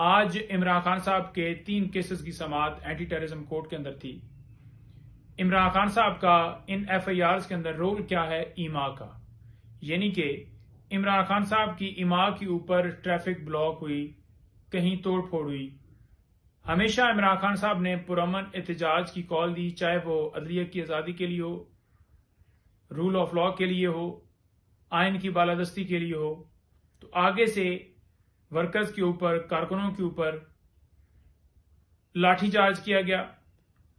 آج عمران خان صاحب کے 3 کیسز کی سماعت اینٹی ٹیررزم کورٹ کے اندر تھی۔ عمران خان صاحب کا ان ایف آئی آرز کے اندر رول کیا ہے؟ ایما کا، یعنی کہ عمران خان صاحب کی ایما کے اوپر ٹریفک بلاک ہوئی، کہیں توڑ پھوڑ ہوئی۔ ہمیشہ عمران خان صاحب نے پرامن احتجاج کی کال دی، چاہے وہ عدلیہ کی آزادی کے لیے ہو، رول آف لا کے لیے ہو، آئین کی بالادستی کے لیے ہو۔ تو آگے سے ورکرز کے اوپر، کارکنوں کے اوپر لاٹھی چارج کیا گیا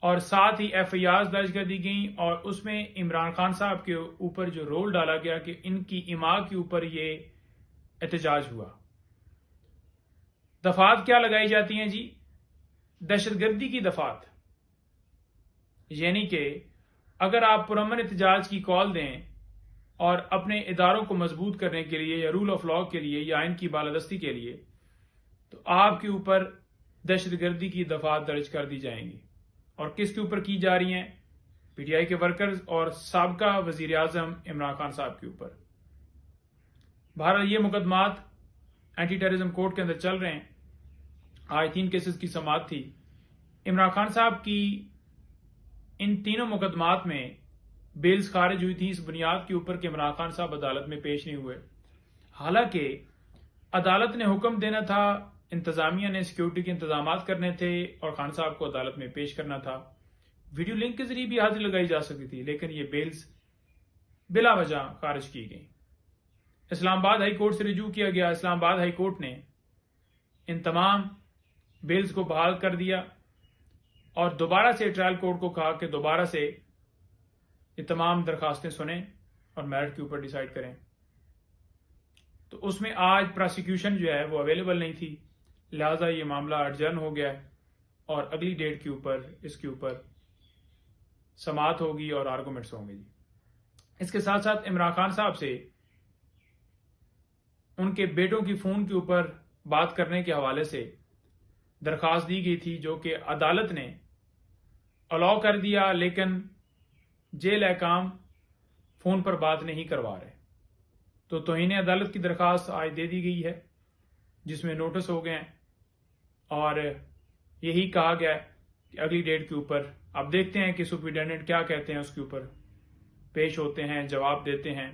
اور ساتھ ہی ایف آئی آر درج کر دی گئیں، اور اس میں عمران خان صاحب کے اوپر جو رول ڈالا گیا کہ ان کی ایما کے اوپر یہ احتجاج ہوا۔ دفعات کیا لگائی جاتی ہیں جی؟ دہشت گردی کی دفعات، یعنی کہ اگر آپ پرامن احتجاج کی کال دیں اور اپنے اداروں کو مضبوط کرنے کے لیے یا رول آف لا کے لیے یا آئین کی بالادستی کے لیے، تو آپ کے اوپر دہشت گردی کی دفعات درج کر دی جائیں گی۔ اور کس کے اوپر کی جا رہی ہیں؟ پی ٹی آئی کے ورکرز اور سابقہ وزیر اعظم عمران خان صاحب کے اوپر۔ بہرحال یہ مقدمات اینٹی ٹیررزم کورٹ کے اندر چل رہے ہیں۔ آج 3 کیسز کی سماعت تھی۔ عمران خان صاحب کی ان تینوں مقدمات میں بیلز خارج ہوئی تھی اس بنیاد کے اوپر کہ عمران خان صاحب عدالت میں پیش نہیں ہوئے۔ حالانکہ عدالت نے حکم دینا تھا، انتظامیہ نے سیکیورٹی کے انتظامات کرنے تھے اور خان صاحب کو عدالت میں پیش کرنا تھا۔ ویڈیو لنک کے ذریعے بھی حاضری لگائی جا سکتی تھی، لیکن یہ بیلز بلا وجہ خارج کی گئی۔ اسلام آباد ہائی کورٹ سے رجوع کیا گیا۔ اسلام آباد ہائی کورٹ نے ان تمام بیلز کو بحال کر دیا اور دوبارہ سے ٹرائل کورٹ کو کہا کہ دوبارہ سے یہ تمام درخواستیں سنیں اور میرٹ کے اوپر ڈیسائیڈ کریں۔ تو اس میں آج پراسیکیوشن جو ہے وہ اویلیبل نہیں تھی، لہٰذا یہ معاملہ اڈجرن ہو گیا اور اگلی ڈیٹ کے اوپر اس کے اوپر سماعت ہوگی اور آرگومنٹس ہوں گے جی۔ اس کے ساتھ ساتھ عمران خان صاحب سے ان کے بیٹوں کی فون کے اوپر بات کرنے کے حوالے سے درخواست دی گئی تھی، جو کہ عدالت نے الاؤ کر دیا، لیکن جیل حکام فون پر بات نہیں کروا رہے۔ تو توہین عدالت کی درخواست آج دے دی گئی ہے، جس میں نوٹس ہو گئے ہیں اور یہی کہا گیا ہے کہ اگلی ڈیٹ کے اوپر اب دیکھتے ہیں کہ سپرنٹینڈنٹ کیا کہتے ہیں، اس کے اوپر پیش ہوتے ہیں، جواب دیتے ہیں۔